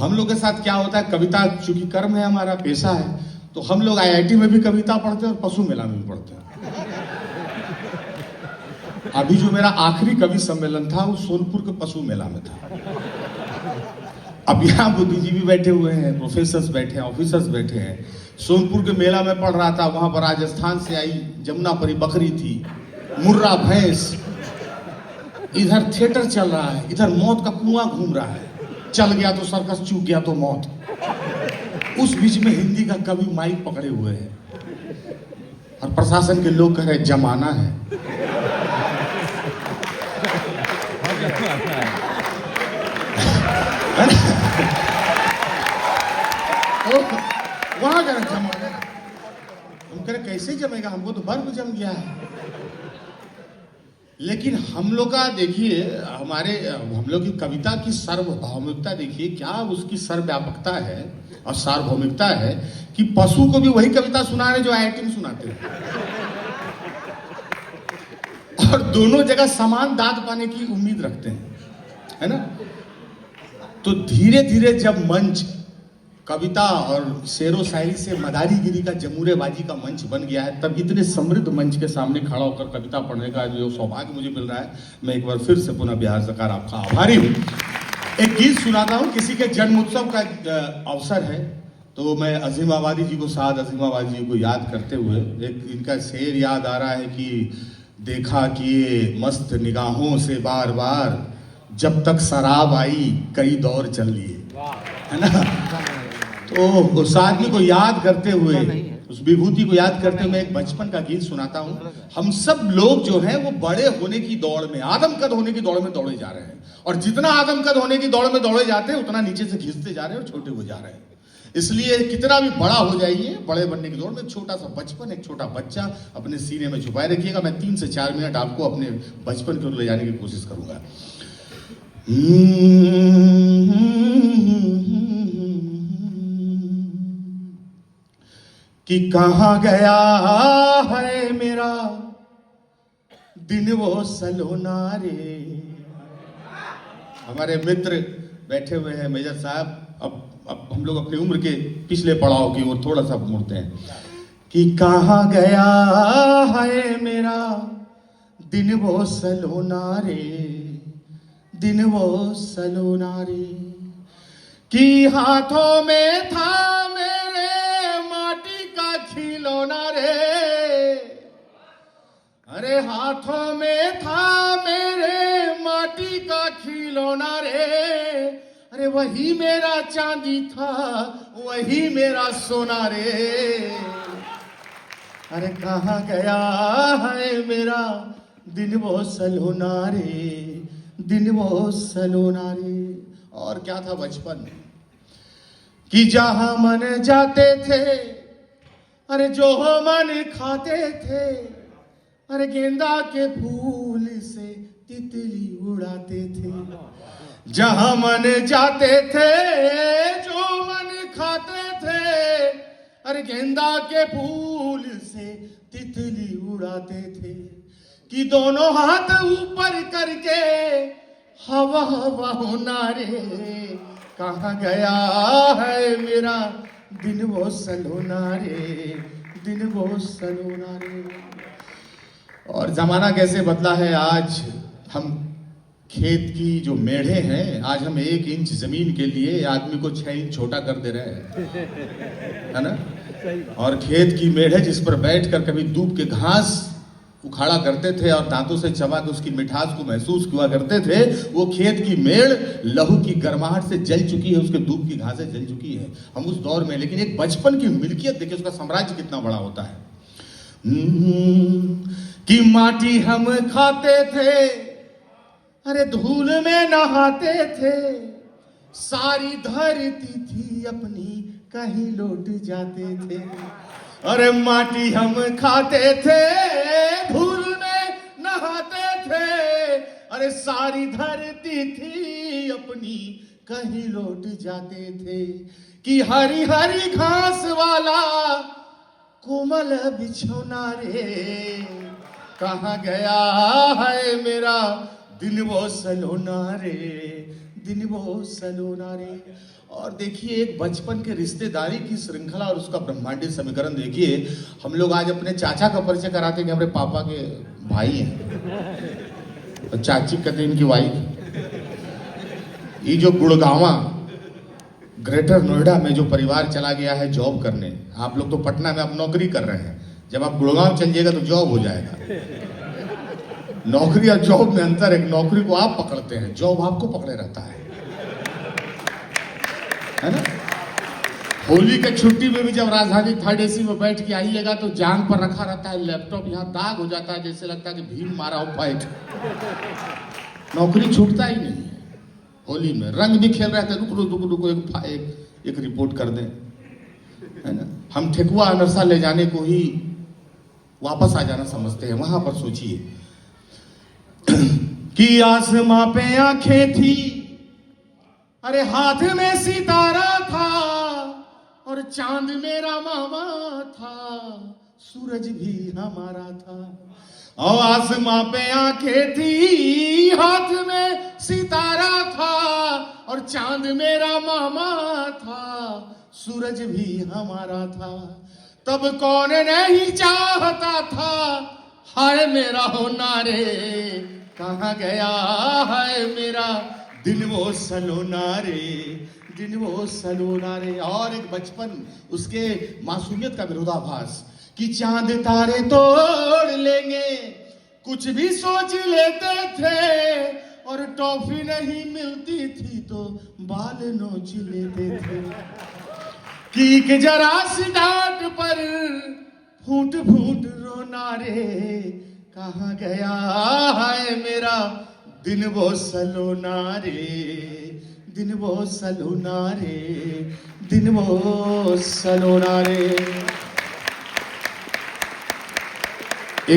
हम लोग के साथ क्या होता है, कविता चूंकि कर्म है, हमारा पेशा है, तो हम लोग आईआईटी में भी कविता पढ़ते हैं और पशु मेला में भी पढ़ते हैं। अभी जो मेरा आखिरी कवि सम्मेलन था वो सोनपुर के पशु मेला में था। अब यहाँ बुद्धिजीवी बैठे हुए हैं, प्रोफेसर्स बैठे हैं, ऑफिसर्स बैठे हैं। सोनपुर के मेला में पढ़ रहा था, वहां पर राजस्थान से आई जमुनापरी बकरी थी, मुर्रा भैंस, इधर थिएटर चल रहा है, इधर मौत का कुआं घूम रहा है, चल गया तो सर्कस, चूक गया तो मौत। उस बीच में हिंदी का कवि माइक पकड़े हुए हैं और प्रशासन के लोग कह रहे जमाना है। वहां कह रहे जमाना, हम कह रहे कैसे जमेगा, हमको तो बर्फ जम गया है। लेकिन हम लोग का देखिए, हम लोग की कविता की सार्वभौमिकता देखिए, क्या उसकी सर्वव्यापकता है और सार्वभौमिकता है कि पशु को भी वही कविता सुना रहे जो आईआईटी में सुनाते हैं, और दोनों जगह समान दाद पाने की उम्मीद रखते हैं, है ना। तो धीरे धीरे जब मंच कविता और शेरो शायरी से मदारीगिरी का, जमूरेबाजी का मंच बन गया है, तब इतने समृद्ध मंच के सामने खड़ा होकर कविता पढ़ने का जो सौभाग्य मुझे मिल रहा है, मैं एक बार फिर से पुनः बिहार सरकार आपका आभारी हूँ। एक गीत सुनाता हूँ, किसी के जन्मोत्सव का अवसर है, तो मैं अजीम आबादी जी को, साद अजीम आबादी जी को याद करते हुए एक इनका शेर याद आ रहा है कि देखा किए मस्त निगाहों से बार बार, जब तक शराब आई कई दौर चल लिए, है ना। तो उस आदमी को याद करते हुए, उस विभूति को याद करते हुए मैं एक बचपन का गीत सुनाता हूँ। हम सब लोग जो हैं वो बड़े होने की दौड़ में, आदमकद होने की दौड़ में दौड़े जा रहे हैं, और जितना आदमकद होने की दौड़ में दौड़े जाते हैं उतना नीचे से घिसते जा रहे हैं और छोटे हो जा रहे हैं। इसलिए कितना भी बड़ा हो जाइए, बड़े बनने की दौड़ में छोटा सा बचपन, एक छोटा बच्चा अपने सीने में छुपाए रखिएगा। मैं 3 से 4 मिनट आपको अपने बचपन की ओर ले जाने की कोशिश करूंगा। कि कहाँ गया है मेरा दिन वो सलोना रे। हमारे मित्र बैठे हुए हैं, मेजर साहब। अब हम लोग अपनी उम्र के पिछले पड़ाव की ओर थोड़ा सा मुड़ते हैं। कि कहाँ गया है मेरा दिन वो सलोना रे, दिन वो सलोना रे। कि हाथों में था मेरे माटी का खिलौना रे, अरे हाथों में था मेरे माटी का खिलौना रे, अरे वही मेरा चांदी था, वही मेरा सोना रे। अरे कहाँ गया है मेरा दिन वो सलोना रे, दिन वो सलोना रे। और क्या था बचपन, कि जहां मन जाते थे, अरे जो मन खाते थे, अरे गेंदा के फूल से तितली उड़ाते थे। जहां मन जाते थे, जो मन खाते थे, अरे गेंदा के फूल से तितली उड़ाते थे। कि दोनों हाथ ऊपर करके हवा हवा होना रे, कहाँ गया है मेरा दिन वो सलोना रे, दिन वो सलोना रे। और जमाना कैसे बदला है। आज हम खेत की जो मेढ़े हैं, आज हम 1 इंच जमीन के लिए आदमी को 6 इंच छोटा कर दे रहे हैं, है ना। और खेत की मेढ़े जिस पर बैठकर कभी दूब के घास उखाड़ा करते थे और दांतों से चबा के उसकी मिठास को महसूस किया करते थे, वो खेत की मेड़ लहू की गर्माहट से जल चुकी है, उसके दूब की घासें जल चुकी है। हम उस दौर में, लेकिन एक बचपन की मिल्कियत देखिए, उसका साम्राज्य कितना बड़ा होता है। कि माटी हम खाते थे, अरे धूल में नहाते थे, सारी धरती थी अपनी कहीं लौट जाते थे। अरे माटी हम खाते थे, धूल में नहाते थे, अरे सारी धरती थी अपनी कहीं लौट जाते थे। कि हरी हरी घास वाला कोमल बिछौना रे, कहाँ गया है मेरा दिन वो सलोना रे, दिन वो सलोना रे। और देखिए एक बचपन के रिश्तेदारी की श्रृंखला और उसका ब्रह्मांडीय समीकरण देखिए। हम लोग आज अपने चाचा का परिचय कराते हैं कि हमारे पापा के भाई हैं, और चाची कहते हैं इनकी वाइफ। ये जो गुड़गांवा ग्रेटर नोएडा में जो परिवार चला गया है जॉब करने, आप लोग तो पटना में आप नौकरी कर रहे हैं, जब आप गुड़गांव चल जाइएगा तो जॉब हो जाएगा। नौकरी और जॉब में अंतर है, नौकरी को आप पकड़ते हैं, जॉब आपको पकड़े रहता है ना। होली के छुट्टी में भी जब राजधानी थर्ड एसी में बैठ के आइएगा तो जांग पर रखा रहता है लैपटॉप, यहाँ दाग हो जाता है, जैसे लगता है कि भीम मारा हो फाइट। नौकरी छूटता ही नहीं है। होली में रंग भी खेल रहे थे, रुको एक रिपोर्ट कर दें, है ना। हम ठेकुआ अनरसा ले जाने को ही वापस आ जाना समझते हैं। वहां पर सोचिए कि आसमां पे आंखें थी, अरे हाथ में सितारा था, और चांद मेरा मामा था, सूरज भी हमारा था। और आसमां पे आंखें थी, हाथ में सितारा था, और चांद मेरा मामा था, सूरज भी हमारा था। तब कौन नहीं चाहता था, हाय मेरा होना रे कहाँ गया, हाय मेरा दिन वो सलोना रे, दिन वो सलोना रे। और एक बचपन, उसके मासूमियत का विरोधाभास कि चांद तारे तोड़ लेंगे, कुछ भी सोच लेते थे, और टॉफी नहीं मिलती थी तो बाल नोच लेते थे। कि जरा सी डांट पर फूट फूट रोना रे कहाँ गया, है मेरा दिन वो सलोना रे, दिन वो सलोना रे, दिन वो सलोना रे।